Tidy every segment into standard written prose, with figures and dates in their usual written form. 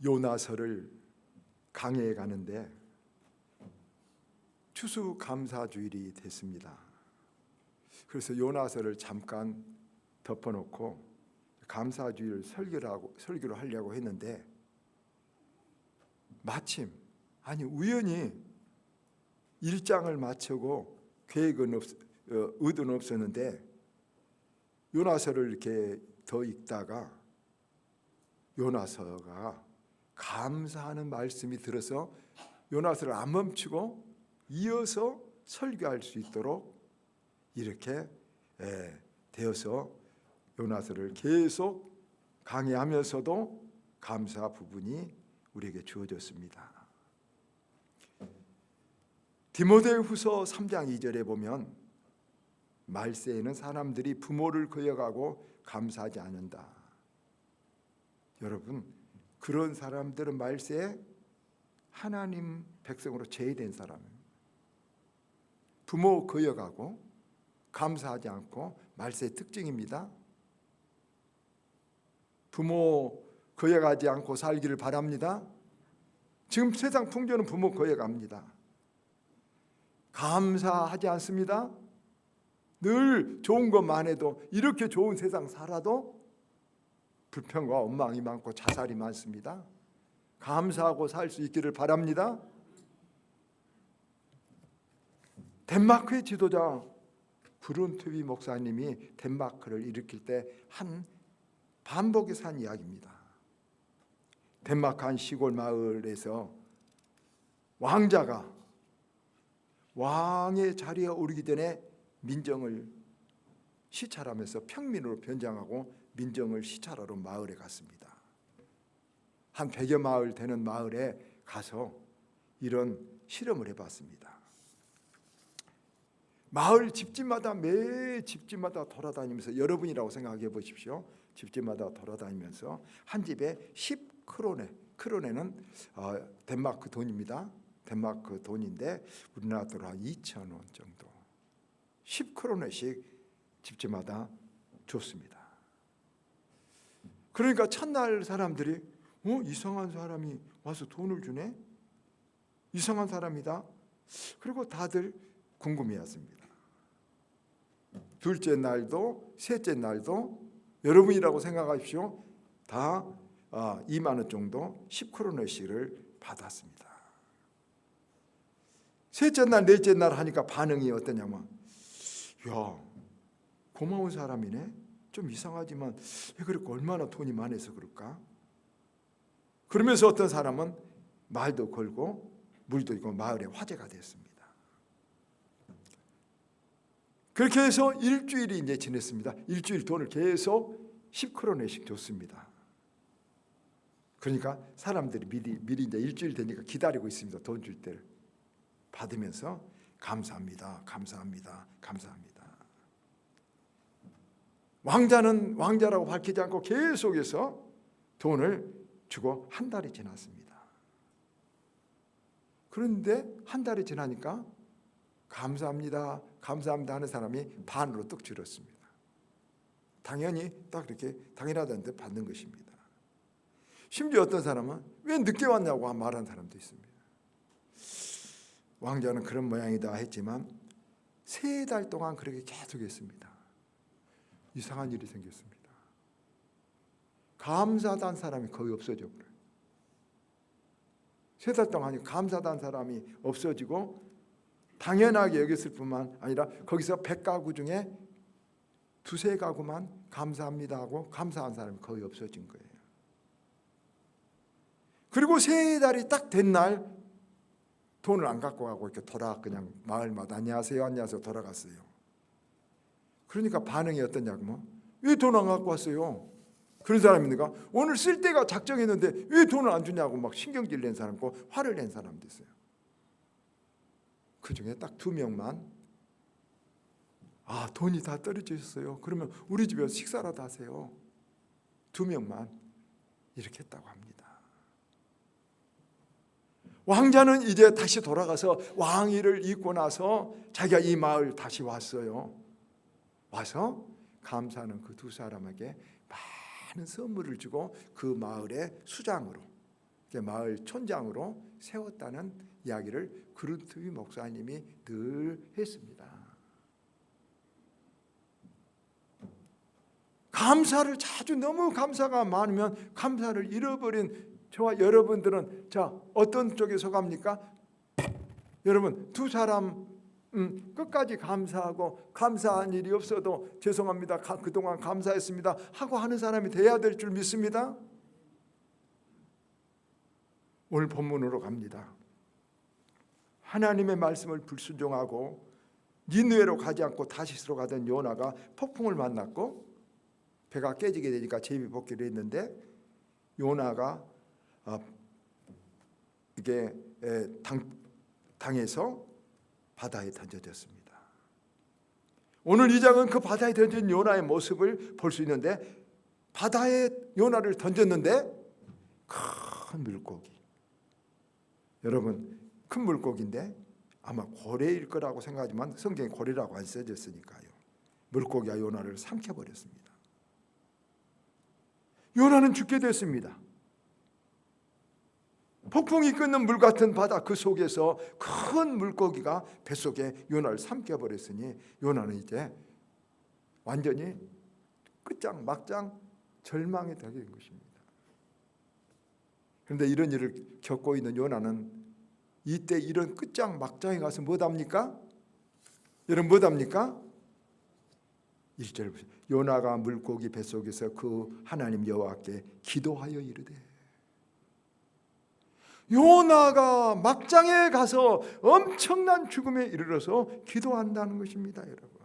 요나서를 강해에 가는데 추수감사주일이 됐습니다. 그래서 요나서를 잠깐 덮어놓고 감사주일 설교를 하려고 했는데 마침 우연히 일장을 마치고 계획은 의도는 없었는데 요나서를 이렇게 더 읽다가 요나서가 감사하는 말씀이 들어서 요나서를 안 멈추고 이어서 설교할 수 있도록 이렇게 되어서 요나서를 계속 강의하면서도 감사 부분이 우리에게 주어졌습니다. 디모데후서 3장 2절에 보면 말세에는 사람들이 부모를 거역하고 감사하지 않는다. 여러분, 그런 사람들은 말세에 하나님 백성으로 제외된 사람입니다. 부모 거역하고 감사하지 않고 말세의 특징입니다. 부모 거역하지 않고 살기를 바랍니다. 지금 세상 풍조는 부모 거역합니다. 감사하지 않습니다. 늘 좋은 것만 해도 이렇게 좋은 세상 살아도 불평과 원망이 많고 자살이 많습니다. 감사하고 살 수 있기를 바랍니다. 덴마크의 지도자 브룬트비 목사님이 덴마크를 일으킬 때 한 반복해서 한 이야기입니다. 덴마크 한 시골 마을에서 왕자가 왕의 자리에 오르기 전에 민정을 시찰하면서 평민으로 변장하고 민정을 시찰하러 마을에 갔습니다. 한 100여 마을 되는 마을에 가서 이런 실험을 해봤습니다. 마을 집집마다 매 집집마다 돌아다니면서, 여러분이라고 생각해 보십시오. 집집마다 돌아다니면서 한 집에 10크로네, 크로네는 덴마크 돈입니다. 덴마크 돈인데 우리나라 돈으로 한 2,000원 정도, 10크로네씩 집집마다 줬습니다. 그러니까 첫날 사람들이 이상한 사람이 와서 돈을 주네? 이상한 사람이다. 그리고 다들 궁금해했습니다. 둘째 날도 셋째 날도 여러분이라고 생각하십시오. 다 2만 원 정도 10크로네씩을 받았습니다. 셋째 날 넷째 날 하니까 반응이 어떠냐면, 야, 고마운 사람이네. 좀 이상하지만 왜 그렇게 얼마나 돈이 많아서 그럴까? 그러면서 어떤 사람은 말도 걸고 물도 있고 마을에 화제가 됐습니다. 그렇게 해서 일주일이 이제 지냈습니다. 일주일 돈을 계속 10크로네씩 줬습니다. 그러니까 사람들이 미리 이제 일주일 되니까 기다리고 있습니다. 돈 줄 때를 받으면서 감사합니다, 감사합니다, 감사합니다. 왕자는 왕자라고 밝히지 않고 계속해서 돈을 주고 한 달이 지났습니다. 그런데 한 달이 지나니까 감사합니다, 감사합니다 하는 사람이 반으로 뚝 줄었습니다. 당연히 딱 이렇게 당연하다는데 받는 것입니다. 심지어 어떤 사람은 왜 늦게 왔냐고 말하는 사람도 있습니다. 왕자는 그런 모양이다 했지만 3달 동안 그렇게 계속했습니다. 이상한 일이 생겼습니다. 감사하다는 사람이 거의 없어져 버려요. 3달 동안 감사하다는 사람이 없어지고 당연하게 여겼을 뿐만 아니라 거기서 100가구 중에 2~3가구만 감사합니다 하고 감사한 사람이 거의 없어진 거예요. 그리고 3달이 딱 된 날 돈을 안 갖고 가고 이렇게 그냥 마을마다 안녕하세요, 안녕하세요 돌아갔어요. 그러니까 반응이 어떠냐고, 왜 돈 안 갖고 왔어요? 그런 사람이 있는가? 오늘 쓸 때가 작정했는데 왜 돈을 안 주냐고 막 신경질 낸 사람 있고 화를 낸 사람도 있어요. 그 중에 딱 2명만 돈이 다 떨어져 있어요. 그러면 우리 집에서 식사라도 하세요. 2명만 이렇게 했다고 합니다. 왕자는 이제 다시 돌아가서 왕위를 잇고 나서 자기가 이 마을 다시 왔어요. 와서 감사하는 그 2 사람에게 많은 선물을 주고 그 마을의 수장으로 마을 촌장으로 세웠다는 이야기를 그룬트비 목사님이 늘 했습니다. 감사를 자주 너무 감사가 많으면 감사를 잃어버린 저와 여러분들은 자 어떤 쪽에 속합니까? 여러분 두 사람 끝까지 감사하고 감사한 일이 없어도 죄송합니다. 그동안 감사했습니다 하고 하는 사람이 돼야 될 줄 믿습니다. 오늘 본문으로 갑니다. 하나님의 말씀을 불순종하고 니느웨로 가지 않고 다시스로 가던 요나가 폭풍을 만났고 배가 깨지게 되니까 제비뽑기를 했는데 요나가 이게 당해서 바다에 던져졌습니다. 오늘 이 장은 그 바다에 던진 요나의 모습을 볼 수 있는데 바다에 요나를 던졌는데 큰 물고기, 여러분 큰 물고기인데 아마 고래일 거라고 생각하지만 성경에 고래라고 안 써졌으니까요. 물고기가 요나를 삼켜버렸습니다. 요나는 죽게 됐습니다. 폭풍이 끓는 물 같은 바다 그 속에서 큰 물고기가 뱃속에 요나를 삼켜버렸으니 요나는 이제 완전히 끝장막장 절망에 들게 된 것입니다. 그런데 이런 일을 겪고 있는 요나는 이때 이런 끝장막장에 가서 뭐답니까? 여러분 뭐답니까? 1절 보세요. 요나가 물고기 뱃속에서 그 하나님 여호와께 기도하여 이르되, 요나가 막장에 가서 엄청난 죽음에 이르러서 기도한다는 것입니다, 여러분.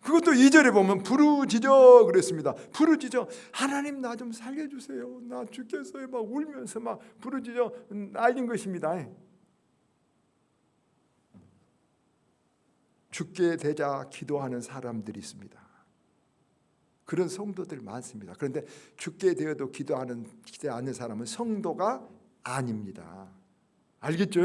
그것도 2절에 보면 부르짖어 그랬습니다. 부르짖어 하나님 나 좀 살려주세요. 나 죽겠어요. 막 울면서 막 부르짖어 난린 것입니다. 죽게 되자 기도하는 사람들이 있습니다. 그런 성도들 많습니다. 그런데 죽게 되어도 기도하지 않는 사람은 성도가 아닙니다. 알겠죠?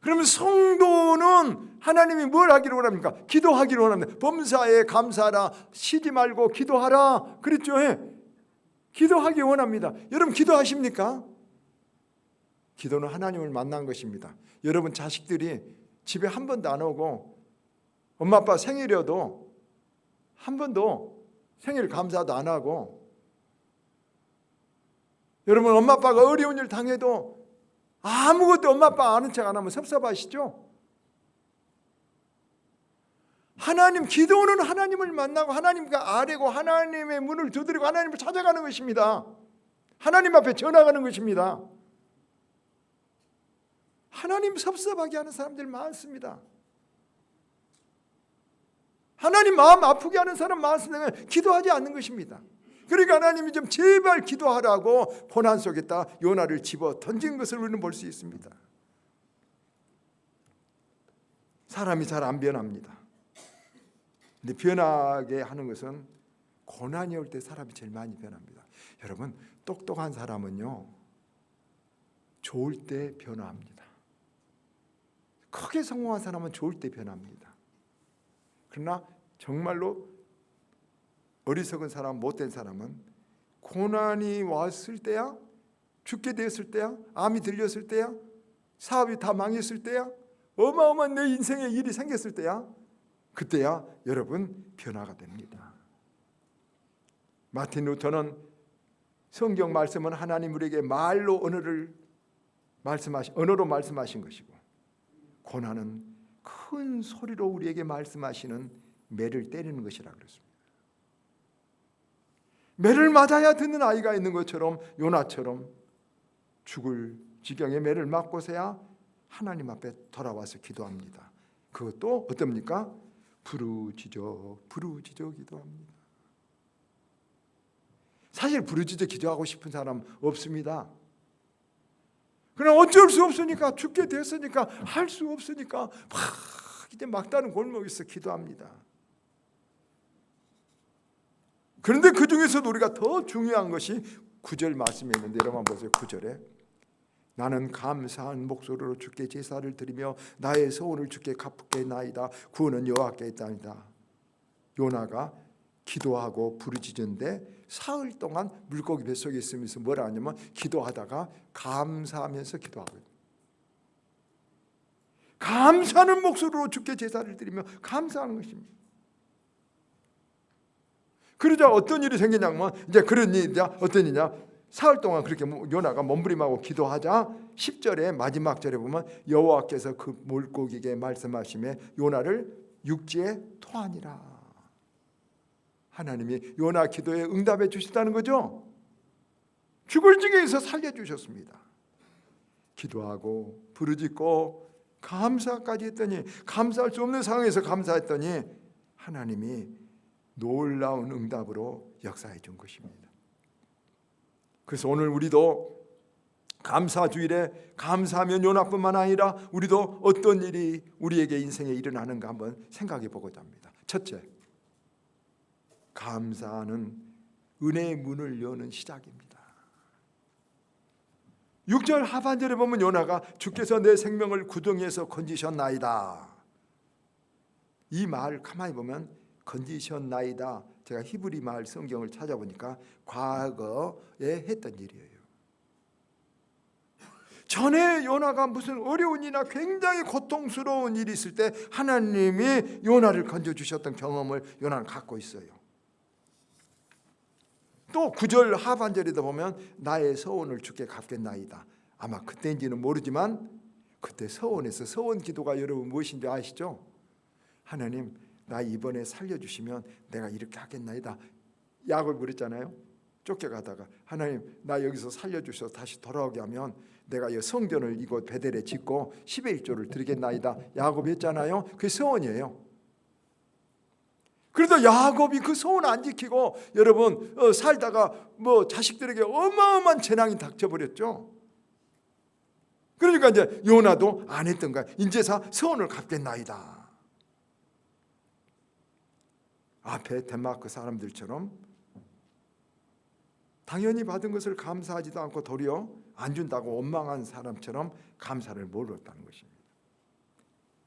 그러면 성도는 하나님이 뭘 하기를 원합니까? 기도하기를 원합니다. 범사에 감사하라, 쉬지 말고 기도하라 그랬죠? 기도하기 원합니다. 여러분 기도하십니까? 기도는 하나님을 만난 것입니다. 여러분 자식들이 집에 한 번도 안 오고 엄마 아빠 생일이어도 한 번도 생일 감사도 안 하고, 여러분 엄마 아빠가 어려운 일 당해도 아무것도 엄마 아빠 아는 척 안 하면 섭섭하시죠? 하나님 기도는 하나님을 만나고 하나님과 아뢰고 하나님의 문을 두드리고 하나님을 찾아가는 것입니다. 하나님 앞에 전화가는 것입니다. 하나님 섭섭하게 하는 사람들 많습니다. 하나님 마음 아프게 하는 사람 많습니다. 기도하지 않는 것입니다. 그러니까 하나님이 좀 제발 기도하라고 고난 속에다 요나를 집어 던진 것을 우리는 볼 수 있습니다. 사람이 잘 안 변합니다. 근데 변하게 하는 것은 고난이 올 때 사람이 제일 많이 변합니다. 여러분 똑똑한 사람은요 좋을 때 변화합니다. 크게 성공한 사람은 좋을 때 변합니다. 그러나 정말로 어리석은 사람, 못된 사람은 고난이 왔을 때야, 죽게 되었을 때야, 암이 들렸을 때야, 사업이 다 망했을 때야, 어마어마한 내 인생에 일이 생겼을 때야, 그때야 여러분 변화가 됩니다. 마틴 루터는 성경 말씀은 하나님 우리에게 언어로 말씀하신 것이고, 고난은 큰 소리로 우리에게 말씀하시는 매를 때리는 것이라 그랬습니다. 매를 맞아야 듣는 아이가 있는 것처럼 요나처럼 죽을 지경에 매를 맞고서야 하나님 앞에 돌아와서 기도합니다. 그것도 어떻습니까? 부르짖어 기도합니다. 사실 부르짖어 기도하고 싶은 사람 없습니다. 그러나 어쩔 수 없으니까, 죽게 됐으니까, 할 수 없으니까 이제 막다른 골목에서 기도합니다. 그런데 그 중에서도 우리가 더 중요한 것이 9절 말씀에 있는데, 여러분 보세요. 9절에 나는 감사한 목소리로 주께 제사를 드리며 나의 소원을 주께 갚겠나이다. 구원은 여호와께 있다니다. 요나가 기도하고 부르짖은데 사흘 동안 물고기 뱃속에 있으면서 뭐라 하냐면 기도하다가 감사하면서 기도하고 있어요. 감사하는 목소리로 주께 제사를 드리며 감사하는 것입니다. 그러자 어떤 일이 생기냐면 이제 그런 일이 어떤 일이냐, 사흘 동안 그렇게 요나가 몸부림하고 기도하자 10절에 마지막 절에 보면 여호와께서 그 물고기에게 말씀하시며 요나를 육지에 토하니라. 하나님이 요나 기도에 응답해 주셨다는 거죠. 죽을 지경에서 살려주셨습니다. 기도하고 부르짖고 감사까지 했더니, 감사할 수 없는 상황에서 감사했더니 하나님이 놀라운 응답으로 역사해 준 것입니다. 그래서 오늘 우리도 감사주일에 감사하면 요나뿐만 아니라 우리도 어떤 일이 우리에게 인생에 일어나는가 한번 생각해 보고자 합니다. 첫째, 감사는 은혜의 문을 여는 시작입니다. 6절 하반절에 보면 요나가 주께서 내 생명을 구덩이에서 건지셨나이다. 이 말 가만히 보면 건지셨나이다, 제가 히브리 말 성경을 찾아보니까 과거에 했던 일이에요. 전에 요나가 무슨 어려운 일이나 굉장히 고통스러운 일이 있을 때 하나님이 요나를 건져주셨던 경험을 요나는 갖고 있어요. 또 9절 하반절에도 보면 나의 서원을 주께 갚겠나이다. 아마 그때인지는 모르지만 그때 서원에서, 서원 기도가 여러분 무엇인지 아시죠? 하나님, 나 이번에 살려주시면 내가 이렇게 하겠나이다. 야곱이 그랬잖아요. 쫓겨가다가 하나님, 나 여기서 살려주셔서 다시 돌아오게 하면 내가 이 성전을 이곳 베델에 짓고 10의 1조를 드리겠나이다. 야곱이 했잖아요. 그게 서원이에요. 그래도 야곱이 그 소원 안 지키고 여러분 살다가 자식들에게 어마어마한 재난이 닥쳐버렸죠. 그러니까 이제 요나도 안 했던 거야. 인제사 소원을 갚겠나이다. 앞에 덴마크 사람들처럼 당연히 받은 것을 감사하지도 않고 도리어 안 준다고 원망한 사람처럼 감사를 모르었다는 것입니다.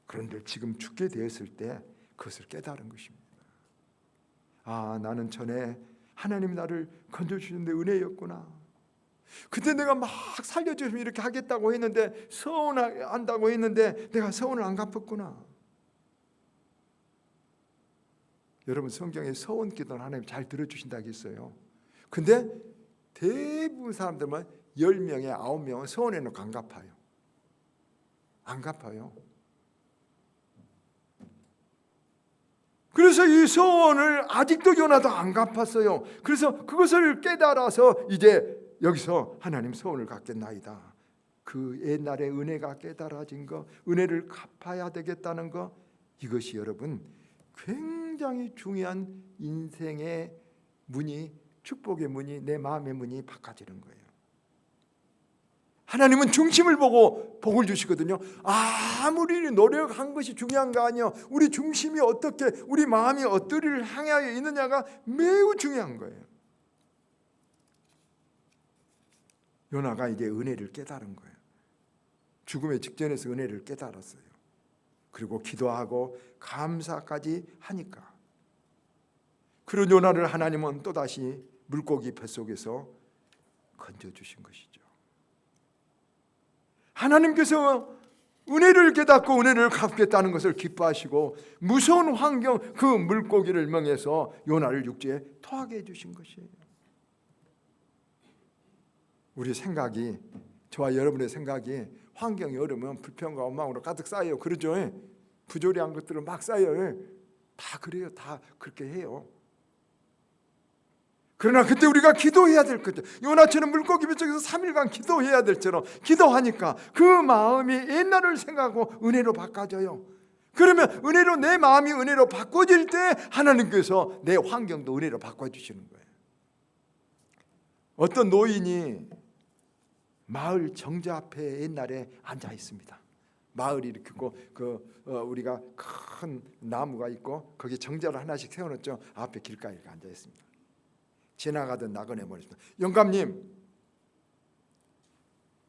그런데 지금 죽게 되었을 때 그것을 깨달은 것입니다. 아, 나는 전에 하나님이 나를 건져주셨는데 은혜였구나. 그때 내가 막 살려주시면 이렇게 하겠다고 했는데, 서운한다고 했는데 내가 서운을 안 갚았구나. 여러분, 성경에 서원 기도는 하나님 잘 들어주신다고 했어요. 근데 대부분 사람들은 10명에 9명은 서원해놓고 안 갚아요. 안 갚아요. 그래서 이 서원을 아직도 요나도 안 갚았어요. 그래서 그것을 깨달아서 이제 여기서 하나님 서원을 갚겠나이다. 그 옛날의 은혜가 깨달아진 거, 은혜를 갚아야 되겠다는 거, 이것이 여러분 굉장히 중요한 인생의 문이, 축복의 문이, 내 마음의 문이 바꿔지는 거예요. 하나님은 중심을 보고 복을 주시거든요. 아무리 노력한 것이 중요한 거 아니에요. 우리 중심이 어떻게, 우리 마음이 어디를 향하여 있느냐가 매우 중요한 거예요. 요나가 이제 은혜를 깨달은 거예요. 죽음의 직전에서 은혜를 깨달았어요. 그리고 기도하고 감사까지 하니까 그런 요나를 하나님은 또다시 물고기 뱃속에서 건져주신 것이죠. 하나님께서 은혜를 깨닫고 은혜를 갚겠다는 것을 기뻐하시고 무서운 환경, 그 물고기를 명해서 요나를 육지에 토하게 해주신 것이에요. 우리 생각이, 저와 여러분의 생각이 환경이 어려우면 불평과 원망으로 가득 쌓여요. 그러죠? 부조리한 것들은 막 쌓여요. 다 그래요. 다 그렇게 해요. 그러나 그때 우리가 기도해야 될 거죠. 요나처럼 물고기 뱃속에서 3일간 기도해야 될처럼 기도하니까 그 마음이 옛날을 생각하고 은혜로 바꿔져요. 그러면 은혜로, 내 마음이 은혜로 바꿔질 때 하나님께서 내 환경도 은혜로 바꿔주시는 거예요. 어떤 노인이 마을 정자 앞에 옛날에 앉아 있습니다. 마을이 이렇게 있고 우리가 큰 나무가 있고 거기 정자를 하나씩 세워놓죠. 앞에 길가에 이렇게 앉아 있습니다. 지나가던 나그네 모습입니다. 영감님,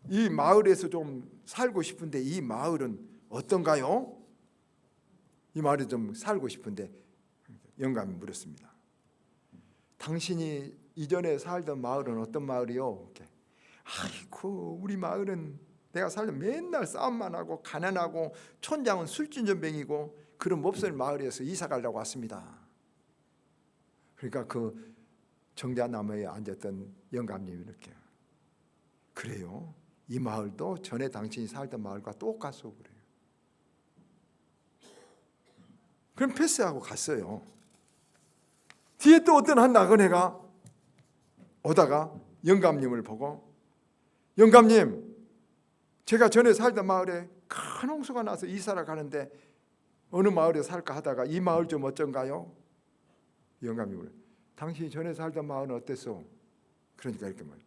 이 마을에서 좀 살고 싶은데 이 마을은 어떤가요? 이 마을에 좀 살고 싶은데, 영감이 물었습니다. 당신이 이전에 살던 마을은 어떤 마을이요? 아이고, 우리 마을은 내가 살던 맨날 싸움만 하고 가난하고 촌장은 술진전병이고 그런 몹쓸 마을에서 이사 가려고 왔습니다. 그러니까 그 정자나무에 앉았던 영감님이 이렇게, 그래요, 이 마을도 전에 당신이 살던 마을과 똑같소 그래요. 그럼 패스하고 갔어요. 뒤에 또 어떤 한 나그네가 오다가 영감님을 보고, 영감님, 제가 전에 살던 마을에 큰 홍수가 나서 이사를 가는데 어느 마을에 살까 하다가 이 마을 좀 어쩐가요? 영감님을, 당신이 전에 살던 마을은 어땠어? 그러니까 이렇게 말해요.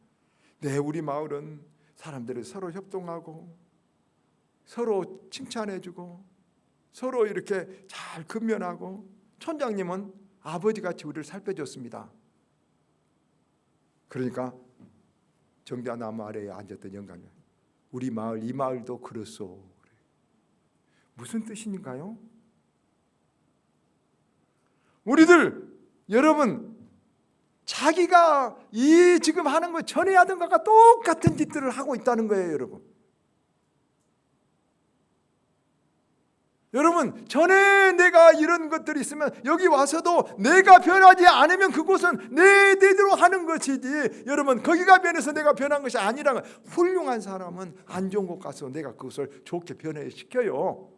네, 우리 마을은 사람들이 서로 협동하고 서로 칭찬해주고 서로 이렇게 잘 근면하고 촌장님은 아버지같이 우리를 살펴줬습니다. 그러니까 정자나무 아래에 앉았던 영감님, 우리 마을, 이 마을도 그렇소. 무슨 뜻인가요? 우리들, 여러분, 자기가 이 지금 하는 거 전에 하던 것과 똑같은 짓들을 하고 있다는 거예요, 여러분. 여러분, 전에 내가 이런 것들이 있으면 여기 와서도 내가 변하지 않으면 그곳은 내 대로 하는 것이지, 여러분, 거기가 변해서 내가 변한 것이 아니라, 훌륭한 사람은 안 좋은 곳 가서 내가 그것을 좋게 변화시켜요.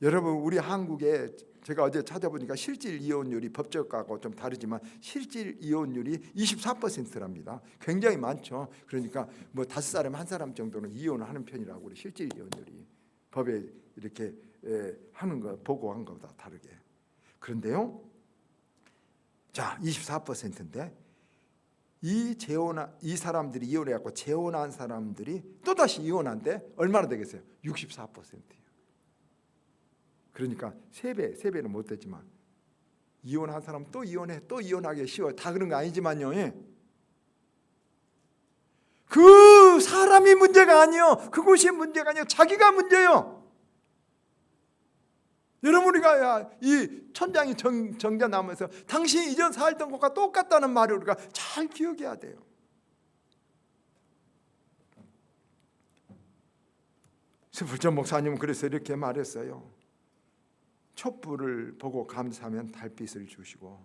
여러분, 우리 한국에 제가 어제 찾아보니까 실질 이혼율이 법적하고 좀 다르지만 실질 이혼율이 24%랍니다. 굉장히 많죠. 그러니까 뭐 5사람 1사람 정도는 이혼을 하는 편이라고, 우리 실질 이혼율이 법에 이렇게 하는 거 보고한 것보다 다르게. 그런데요, 자, 24%인데 이 사람들이 이혼해갖고 재혼한 사람들이 또 다시 이혼한데 얼마나 되겠어요? 64%예요. 그러니까 3배는 못 되지만 이혼한 사람 또 이혼해, 또 이혼하기 쉬워요. 다 그런 거 아니지만요. 그 사람이 문제가 아니요, 그곳이 문제가 아니요, 자기가 문제요. 여러분, 우리가 이 천장이 정자나무에서 당신이 이전 살던 것과 똑같다는 말을 우리가 잘 기억해야 돼요. 스불전 목사님은 그래서 이렇게 말했어요. 촛불을 보고 감사하면 달빛을 주시고,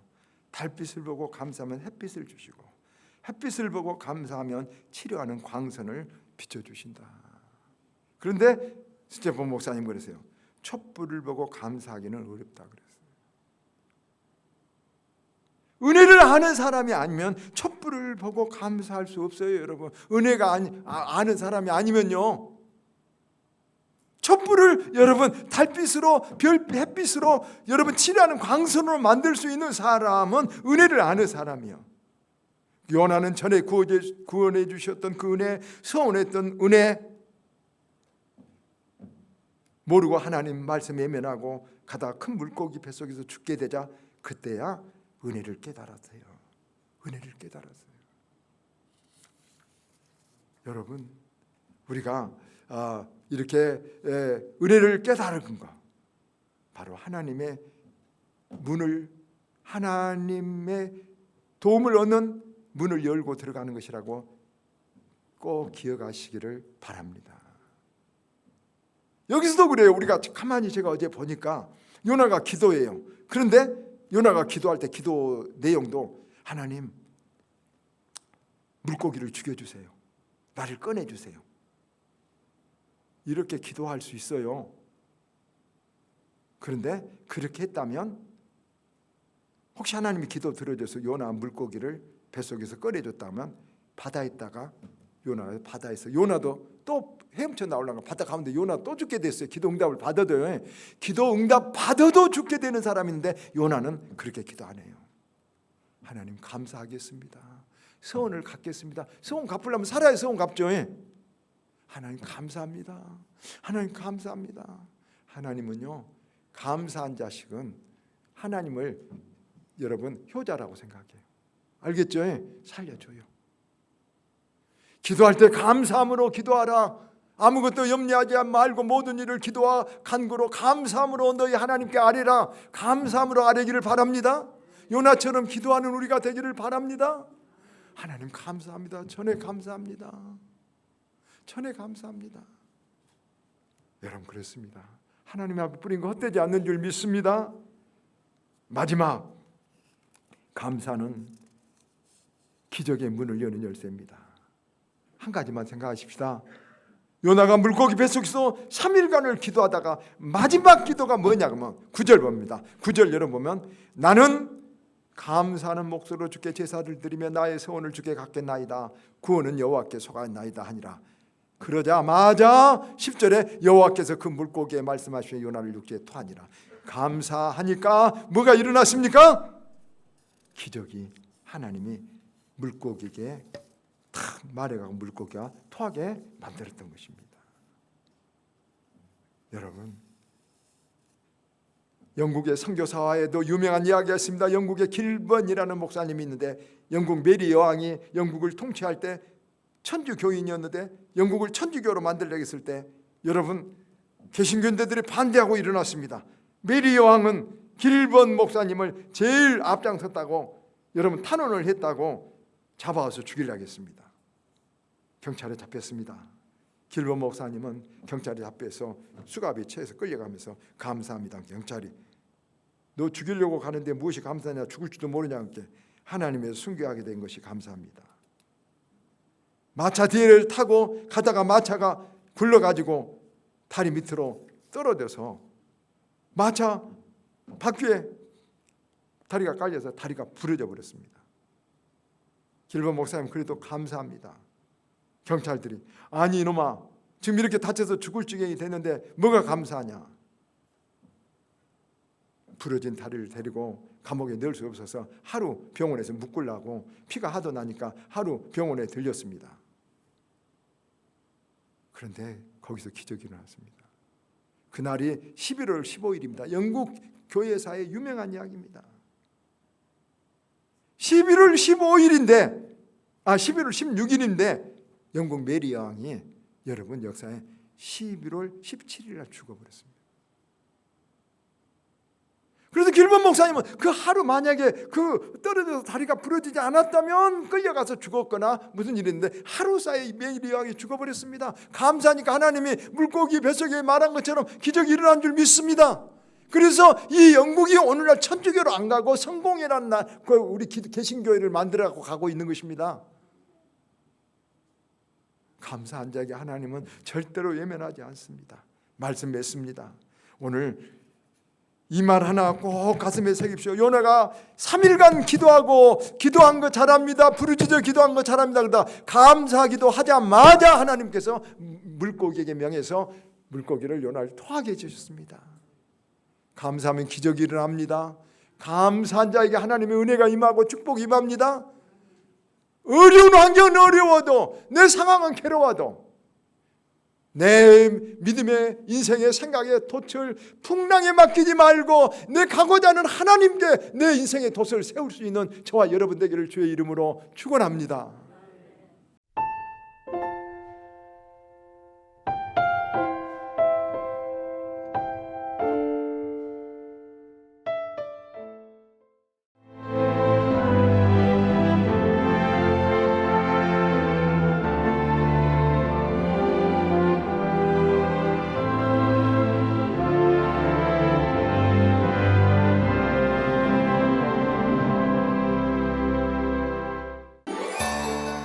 달빛을 보고 감사하면 햇빛을 주시고, 햇빛을 보고 감사하면 치료하는 광선을 비춰주신다. 그런데 스테판 목사님 그러세요. 촛불을 보고 감사하기는 어렵다 그랬어요. 은혜를 아는 사람이 아니면 촛불을 보고 감사할 수 없어요, 여러분. 은혜가 아는 사람이 아니면요, 촛불을 여러분 달빛으로, 햇빛으로 여러분 치료하는 광선으로 만들 수 있는 사람은 은혜를 아는 사람이요. 요나는 전에 구원해 주셨던 그 은혜, 서원했던 은혜 모르고 하나님 말씀에 외면하고 가다가 큰 물고기 뱃속에서 죽게 되자 그때야 은혜를 깨달았어요. 은혜를 깨달았어요. 여러분, 우리가 이렇게 은혜를 깨달은 것, 바로 하나님의 문을, 하나님의 도움을 얻는 문을 열고 들어가는 것이라고 꼭 기억하시기를 바랍니다. 여기서도 그래요. 우리가 가만히 제가 어제 보니까 요나가 기도해요. 그런데 요나가 기도할 때 기도 내용도, 하나님, 물고기를 죽여주세요. 나를 꺼내주세요. 이렇게 기도할 수 있어요. 그런데 그렇게 했다면 혹시 하나님이 기도 들어줘서 요나 물고기를 뱃속에서 꺼내줬다면 바다에다가 요나도 또 헤엄쳐 나오려고 바다 가운데 요나 또 죽게 됐어요. 기도 응답을 받아도요. 기도 응답 받아도 죽게 되는 사람인데 요나는 그렇게 기도 안 해요. 하나님 감사하겠습니다. 서원을 갚겠습니다. 서원 갚으려면 살아야 서원 갚죠. 하나님 감사합니다. 하나님 감사합니다. 하나님은요, 감사한 자식은 하나님을 여러분 효자라고 생각해요. 알겠죠? 살려줘요. 기도할 때 감사함으로 기도하라. 아무것도 염려하지 말고 모든 일을 기도와 간구로 감사함으로 너희 하나님께 아뢰라. 감사함으로 아뢰기를 바랍니다. 요나처럼 기도하는 우리가 되기를 바랍니다. 하나님 감사합니다. 전에 감사합니다. 전에 감사합니다. 여러분 그렇습니다. 하나님 앞에 뿌린 거 헛되지 않는 줄 믿습니다. 마지막 감사는 기적의 문을 여는 열쇠입니다. 한 가지만 생각하십시다. 요나가 물고기 뱃속에서 3일간을 기도하다가 마지막 기도가 뭐냐면 9절 봅니다. 9절 열어보면 나는 감사하는 목소리로 주께 제사를 드리며 나의 소원을 주께 갚겠나이다. 구원은 여호와께 속하나이다 하니라. 그러자마자 10절에 여호와께서 그 물고기에 말씀하시며 요나를 육지에 토하니라. 감사하니까 뭐가 일어났습니까? 기적이 하나님이 물고기에게 탁 말해가고 물고기가 토하게 만들었던 것입니다. 여러분, 영국의 선교사화에도 유명한 이야기가 있습니다. 영국의 길번이라는 목사님이 있는데 영국 메리 여왕이 영국을 통치할 때 천주교인이었는데 영국을 천주교로 만들려고 했을 때 여러분 개신교인들이 반대하고 일어났습니다. 메리 여왕은 길번 목사님을 제일 앞장섰다고 여러분 탄원을 했다고 잡아와서 죽이려고 했습니다. 경찰에 잡혔습니다. 길번 목사님은 경찰에 잡혀서 수갑에 채에서 끌려가면서 감사합니다. 경찰이 너 죽이려고 가는데 무엇이 감사냐, 죽을지도 모르냐, 함께 하나님의 순교하게 된 것이 감사합니다. 마차 뒤를 타고 가다가 마차가 굴러가지고 다리 밑으로 떨어져서 마차 바퀴에 다리가 깔려서 다리가 부러져 버렸습니다. 길번 목사님 그래도 감사합니다. 경찰들이 아니 이놈아 지금 이렇게 다쳐서 죽을 지경이 됐는데 뭐가 감사하냐. 부러진 다리를 데리고 감옥에 넣을 수 없어서 하루 병원에서 묶으려고 피가 하도 나니까 하루 병원에 들렸습니다. 그런데 거기서 기적이 일어났습니다. 그날이 11월 15일입니다. 영국 교회사의 유명한 이야기입니다. 11월 15일인데 11월 16일인데 영국 메리 여왕이 여러분 역사에 11월 17일 날 죽어버렸습니다. 그래서 길번 목사님은 그 하루 만약에 그 떨어져서 다리가 부러지지 않았다면 끌려가서 죽었거나 무슨 일이 있는데 하루 사이에 메리 여왕이 죽어버렸습니다. 감사하니까 하나님이 물고기 뱃속에 말한 것처럼 기적이 일어난 줄 믿습니다. 그래서 이 영국이 오늘날 천주교로 안 가고 성공회라는 우리 개신교회를 만들어가고 가고 있는 것입니다. 감사한 자에게 하나님은 절대로 외면하지 않습니다. 말씀 맺습니다. 오늘 이 말 하나 꼭 가슴에 새깁시오. 요나가 3일간 기도한 거 잘합니다. 부르짖어 기도한 거 잘합니다. 그러다 감사하기도 하자마자 하나님께서 물고기에게 명해서 물고기를 요나를 토하게 해주셨습니다. 감사하면 기적이 일어납니다. 감사한 자에게 하나님의 은혜가 임하고 축복이 임합니다. 어려운 환경은 어려워도 내 상황은 괴로워도 내 믿음의 인생의 생각의 돛을 풍랑에 맡기지 말고 내 가고자 하는 하나님께 내 인생의 돛을 세울 수 있는 저와 여러분 되기를 주의 이름으로 축원합니다.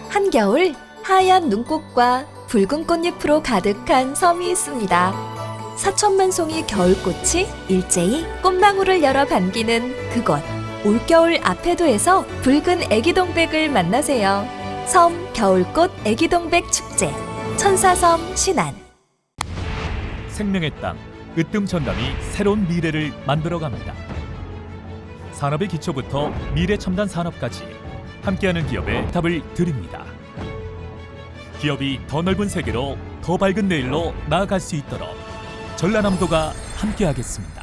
한겨울 하얀 눈꽃과 붉은 꽃잎으로 가득한 섬이 있습니다. 4천만 송이 겨울꽃이 일제히 꽃망울을 열어 반기는 그곳 올겨울 아페도에서 붉은 애기동백을 만나세요. 섬 겨울꽃 애기동백 축제 천사섬 신안. 생명의 땅 으뜸 전담이 새로운 미래를 만들어갑니다. 산업의 기초부터 미래 첨단 산업까지 함께하는 기업에 답을 드립니다. 기업이 더 넓은 세계로 더 밝은 내일로 나아갈 수 있도록 전라남도가 함께하겠습니다.